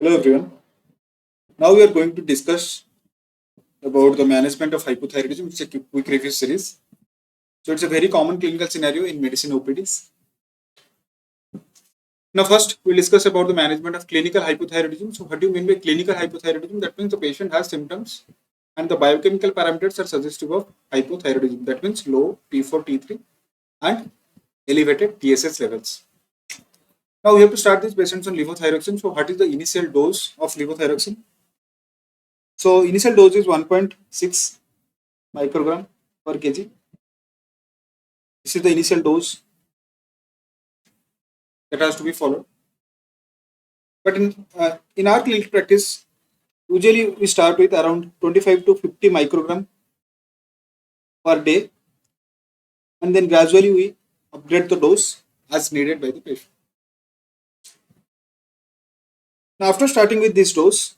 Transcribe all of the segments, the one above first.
Hello everyone. Now we are going to discuss about the management of hypothyroidism. It's a quick review series. So it's a very common clinical scenario in medicine OPDs. Now first we'll discuss about the management of clinical hypothyroidism. So what do you mean by clinical hypothyroidism? That means the patient has symptoms and the biochemical parameters are suggestive of hypothyroidism. That means low T4, T3 and elevated TSH levels. Now we have to start these patients on levothyroxine. So what is the initial dose of levothyroxine? So initial dose is 1.6 microgram per kg. This is the initial dose that has to be followed. But in our clinical practice, usually we start with around 25 to 50 microgram per day, and then gradually we upgrade the dose as needed by the patient. Now, after starting with this dose,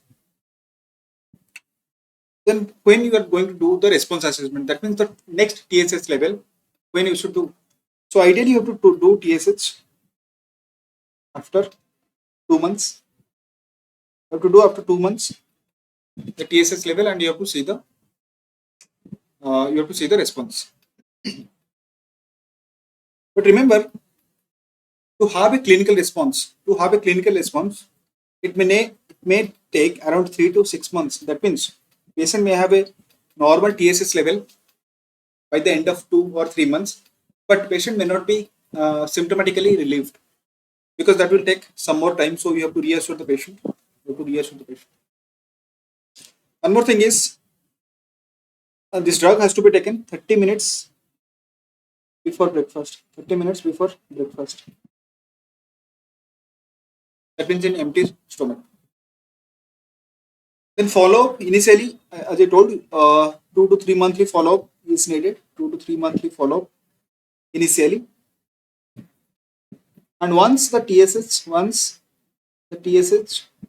then when you are going to do the response assessment, that means the next TSH level, when you should do. So ideally you have to do TSH after 2 months. You have to do after 2 months the TSH level, and you have to see the response. But remember, to have a clinical response, it may take around 3 to 6 months. That means patient may have a normal TSH level by the end of 2 or 3 months, but patient may not be symptomatically relieved, because that will take some more time. So you have to reassure the patient. One more thing is, this drug has to be taken 30 minutes before breakfast. 30 minutes before breakfast. That means in empty stomach. Then follow initially, as I told, 2 to 3 monthly follow-up is needed. 2 to 3 monthly follow-up initially. And once the TSH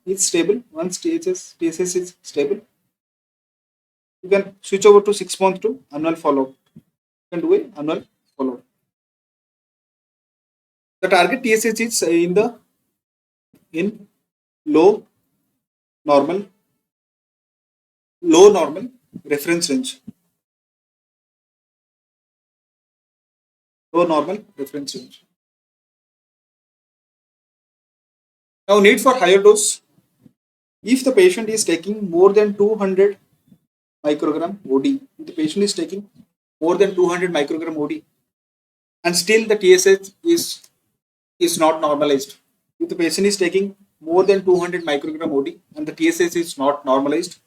is stable, once TSH is stable, you can switch over to 6 months to annual follow-up. You can do an annual follow-up. The target TSH is in low normal reference range. Low normal reference range. Now, need for higher dose. If the patient is taking more than 200 microgram OD, if the patient is taking more than 200 microgram OD, and still the TSH is not normalized. If the patient is taking more than 200 microgram OD and the TSH is not normalized,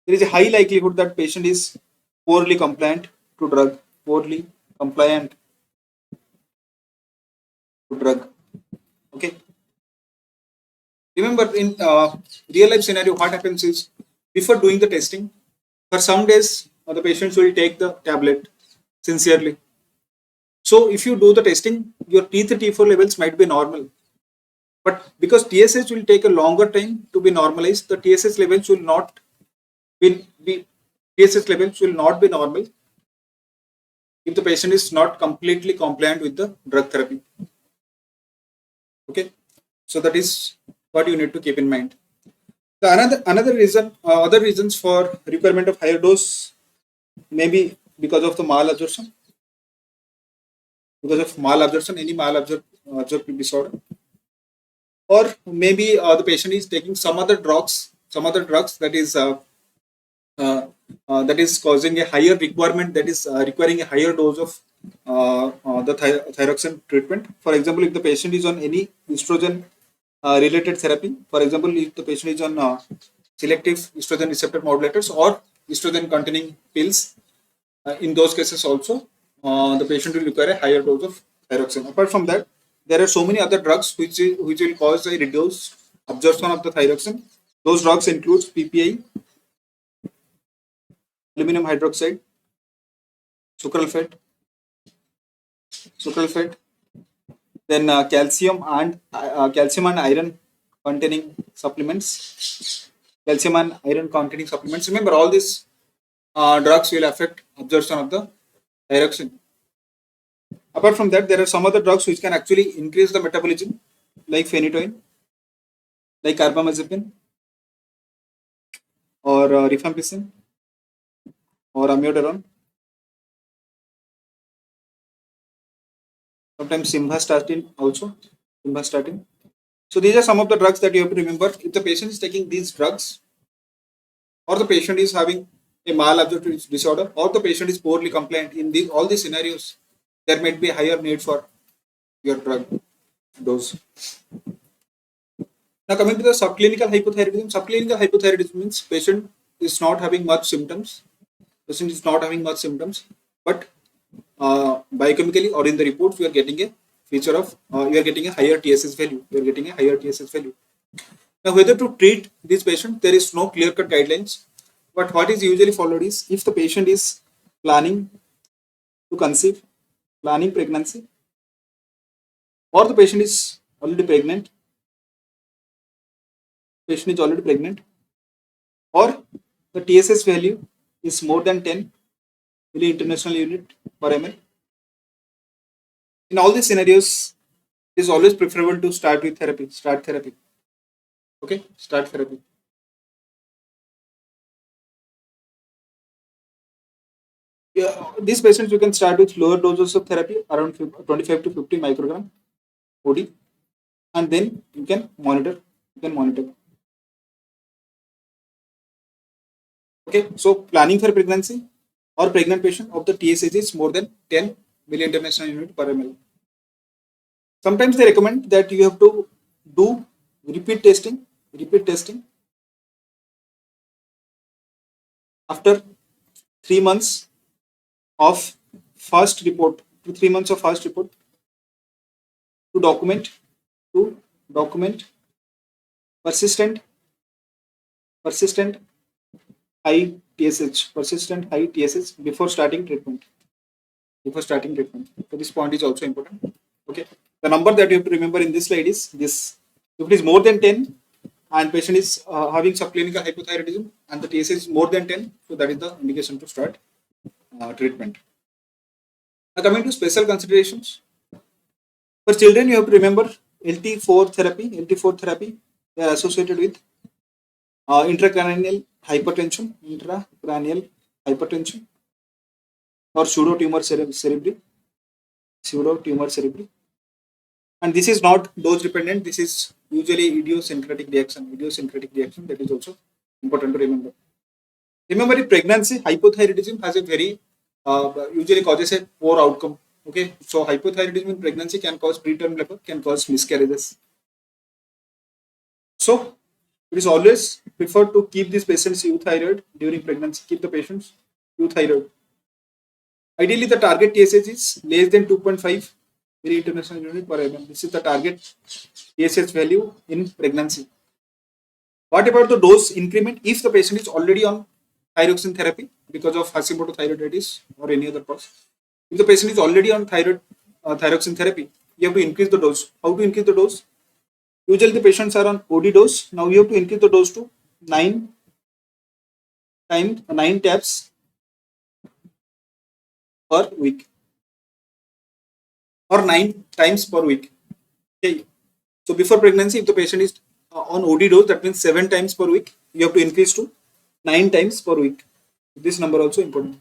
there is a high likelihood that patient is poorly compliant to drug. Okay. Remember, in real life scenario, what happens is, before doing the testing, for some days the patients will take the tablet sincerely. So if you do the testing, your T3, T4 levels might be normal. But because TSH will take a longer time to be normalized, the TSH levels will not be normal if the patient is not completely compliant with the drug therapy. Okay, so that is what you need to keep in mind. The another reason, other reasons for requirement of higher dose may be because of the malabsorption. Any malabsorptive disorder, or maybe the patient is taking some other drugs that is causing a higher requirement, that is requiring a higher dose of the thyroxine treatment. For example, if the patient is on any estrogen related therapy, for example, if the patient is on selective estrogen receptor modulators or estrogen containing pills, in those cases also the patient will require a higher dose of thyroxine. Apart from that, there are so many other drugs which will cause a reduced absorption of the thyroxine. Those drugs include PPI, aluminum hydroxide, sucralfate, then calcium and iron containing supplements. Remember, all these drugs will affect absorption of the thyroxine. Apart from that, there are some other drugs which can actually increase the metabolism, like phenytoin, like carbamazepine, or rifampicin or amiodarone. Sometimes simvastatin also. Simvastatin. So these are some of the drugs that you have to remember. If the patient is taking these drugs, or the patient is having a malabsorption disorder, or the patient is poorly compliant, in these all these scenarios, there might be a higher need for your drug dose. Now coming to the subclinical hypothyroidism means patient is not having much symptoms. Patient is not having much symptoms, but biochemically or in the reports we are getting a feature of you are getting a higher TSS value. You are getting a higher TSS value. Now whether to treat this patient, there is no clear-cut guidelines. But what is usually followed is if the patient is planning to conceive, planning pregnancy, or the patient is already pregnant, or the TSS value is more than 10 milli international unit per ml. In all these scenarios, it is always preferable to start with therapy. Start therapy. Okay, start therapy. Yeah, these patients you can start with lower doses of therapy around 25 to 50 microgram OD, and then you can monitor. You can monitor. Okay, so planning for pregnancy or pregnant patient of the TSH is more than 10 milli international unit per ml. Sometimes they recommend that you have to do repeat testing after 3 months of first report to 3 months of first report to document persistent persistent persistent high TSH before starting treatment. So this point is also important. Okay, the number that you have to remember in this slide is this. If it is more than 10 and patient is having subclinical hypothyroidism and the TSH is more than 10, so that is the indication to start treatment. Now coming to special considerations. For children, you have to remember LT4 therapy. LT4 therapy, they are associated with intracranial hypertension, or pseudotumor cerebri. And this is not dose dependent. This is usually idiosyncratic reaction. That is also important to remember. Remember, in pregnancy, hypothyroidism has a very usually causes a poor outcome. Okay, so hypothyroidism in pregnancy can cause preterm labor, can cause miscarriages. So it is always preferred to keep these patients euthyroid during pregnancy. Keep the patients euthyroid. Ideally, the target TSH is less than 2.5 milli international unit per mm. This is the target TSH value in pregnancy. What about the dose increment if the patient is already on thyroxine therapy because of Hashimoto thyroiditis or any other cause? If the patient is already on thyroxine therapy, you have to increase the dose. How to increase the dose? Usually the patients are on OD dose. Now you have to increase the dose to 9 tabs per week or 9 times per week. Okay. So before pregnancy, if the patient is on OD dose, that means 7 times per week. You have to increase to 9 times per week. This number also important.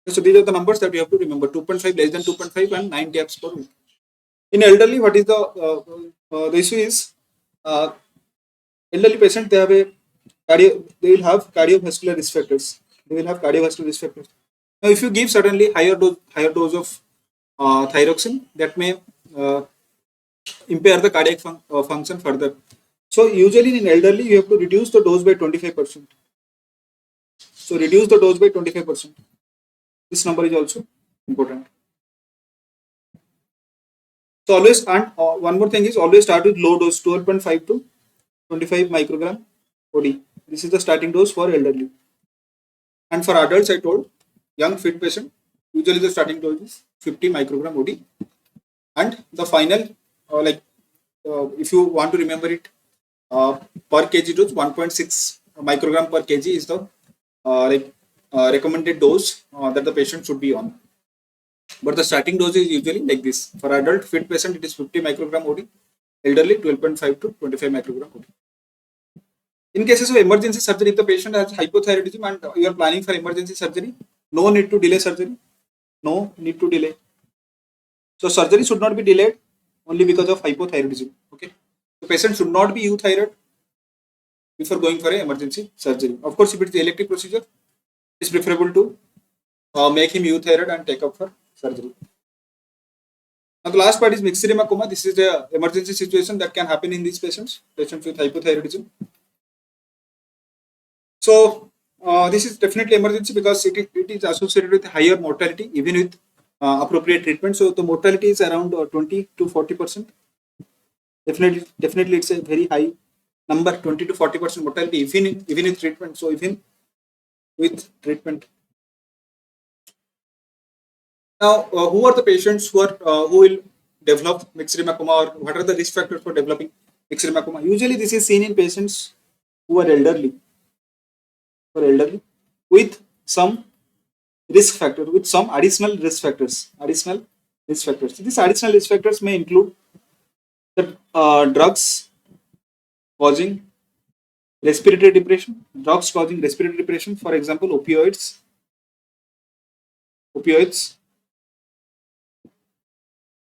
So these are the numbers that you have to remember: 2.5, less than 2.5, and 9 tabs per week. In elderly, what is the issue is elderly patient, they have they will have cardiovascular risk factors. Now, if you give suddenly higher dose of thyroxine, that may impair the cardiac function further. So usually in elderly, you have to reduce the dose by 25%. So reduce the dose by 25%. This number is also important. So always, and one more thing is always start with low dose, 12.5 to 25 microgram OD. This is the starting dose for elderly. And for adults, I told young fit patient, usually the starting dose is 50 microgram OD. And the final, if you want to remember it, per kg dose, 1.6 microgram per kg is the recommended dose that the patient should be on. But the starting dose is usually like this. For adult fit patient, it is 50 microgram OD. Elderly, 12.5 to 25 microgram OD. In cases of emergency surgery, if the patient has hypothyroidism and you are planning for emergency surgery, no need to delay surgery. No need to delay. So surgery should not be delayed only because of hypothyroidism. Okay. The patient should not be euthyroid before going for an emergency surgery. Of course, if it's the elective procedure, it's preferable to make him euthyroid and take up for surgery. Now the last part is myxedema coma. This is the emergency situation that can happen in these patients with hypothyroidism. So this is definitely emergency because it is associated with higher mortality even with appropriate treatment. So the mortality is around 20 to 40%. Definitely, it's a very high number, 20 to 40% mortality even in treatment. So even with treatment. Now, who are the patients who will develop myxedema coma, or what are the risk factors for developing myxedema coma? Usually, this is seen in patients who are elderly, with some risk factor, with some additional risk factors. These additional risk factors may include the drugs causing respiratory depression. For example, opioids,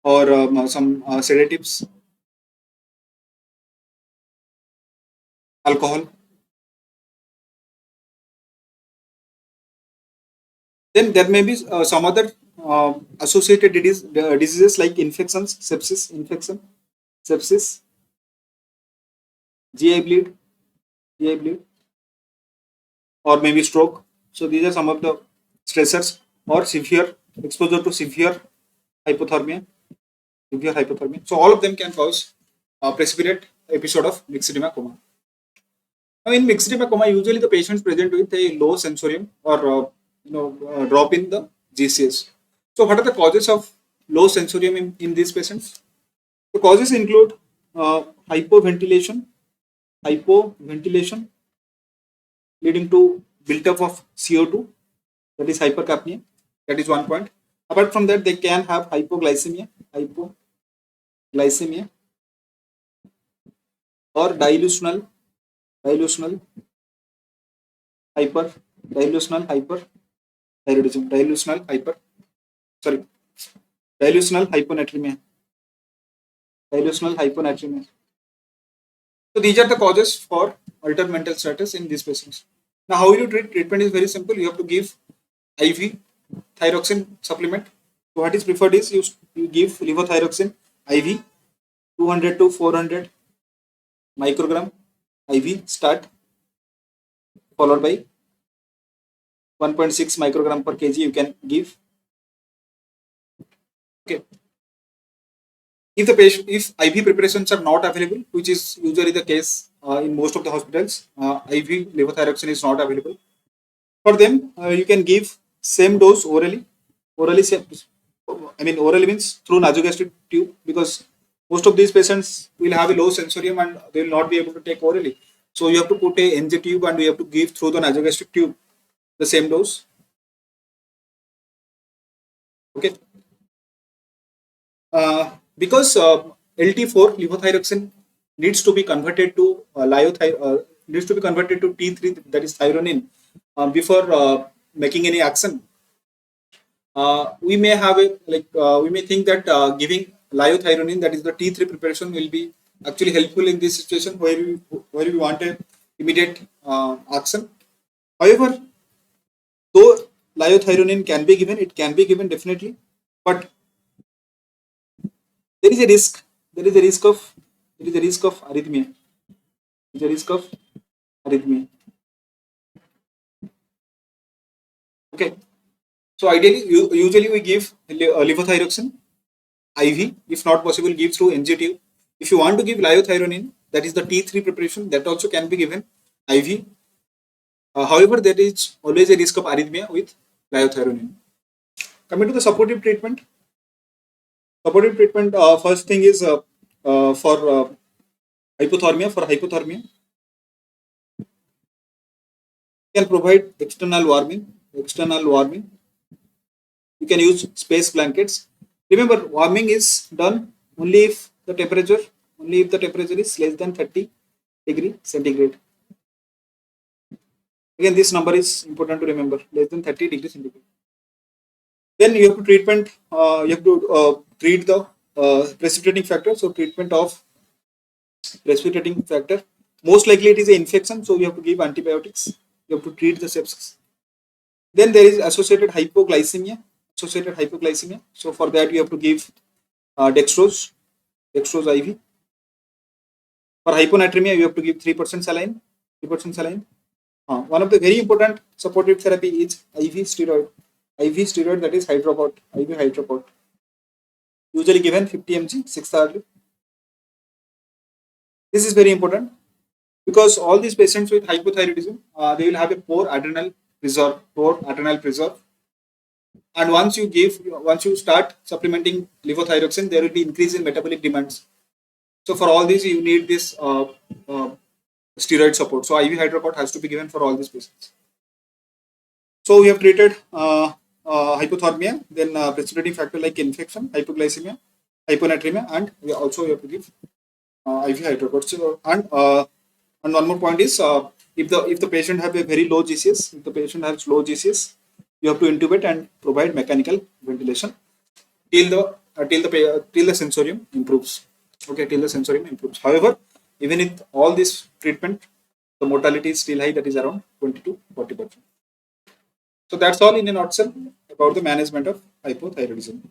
or some sedatives, alcohol. Then there may be some other associated diseases like sepsis, GI bleed, GI bleed, or maybe stroke. So these are some of the stressors, or severe exposure to severe hypothermia. So all of them can cause precipitate episode of myxedema coma. Now in myxedema coma, usually the patients present with a low sensorium or drop in the GCS. So what are the causes of low sensorium in these patients? The causes include hypoventilation leading to buildup of CO2, that is hypercapnia. That is one point. Apart from that, they can have hypoglycemia or dilutional hyper hyperthyroidism, dilutional hyponatremia. So these are the causes for altered mental status in these patients. Now, how will you treat? Treatment is very simple. You have to give IV thyroxine supplement. So what is preferred is you give levothyroxine IV 200 to 400 microgram IV start, followed by 1.6 microgram per kg you can give. Okay. If IV preparations are not available, which is usually the case in most of the hospitals, IV levothyroxine is not available. For them, you can give same dose orally. Orally means through nasogastric tube, because most of these patients will have a low sensorium and they will not be able to take orally. So you have to put a NG tube and you have to give through the nasogastric tube the same dose. Okay. Because LT4 levothyroxine needs to be converted to T3, that is thyrionine, before making any action. We may have we may think that giving liothyronine, that is the T3 preparation, will be actually helpful in this situation where we want a immediate action. However, though liothyronine can be given, it can be given definitely, but there is a risk. There is a risk of arrhythmia. Okay. So ideally, usually we give levothyroxine IV. If not possible, give through NG tube. If you want to give liothyronine, that is the T3 preparation, that also can be given IV. However, there is always a risk of arrhythmia with liothyronine. Coming to the supportive treatment. First thing is for hypothermia. You can provide external warming. You can use space blankets. Remember, warming is done only if the temperature is less than 30 degree centigrade. Again, this number is important to remember, less than 30 degrees centigrade. Then you have to treat the precipitating factor. So treatment of precipitating factor, most likely it is an infection, so you have to give antibiotics. You have to treat the sepsis. Then there is associated hypoglycemia. So for that you have to give dextrose IV. For hyponatremia, you have to give 3% saline. 3% saline. One of the very important supportive therapy is IV steroid. IV steroid, that is hydrocot. IV hydrocot. Usually given 50 mg 6 hourly. This is very important because all these patients with hypothyroidism, they will have a poor adrenal reserve. And once you start supplementing levothyroxine, there will be increase in metabolic demands. So for all these, you need this steroid support. So IV hydrocot has to be given for all these patients. So we have treated hypothermia, then precipitating factor like infection, hypoglycemia, hyponatremia, and we also have to give IV hydrocot. So, and one more point is if the patient have a very low GCS, you have to intubate and provide mechanical ventilation till the sensorium improves. Okay, till the sensorium improves. However, even with all this treatment, the mortality is still high, that is around 20 to 40%. So that's all in a nutshell about the management of hypothyroidism.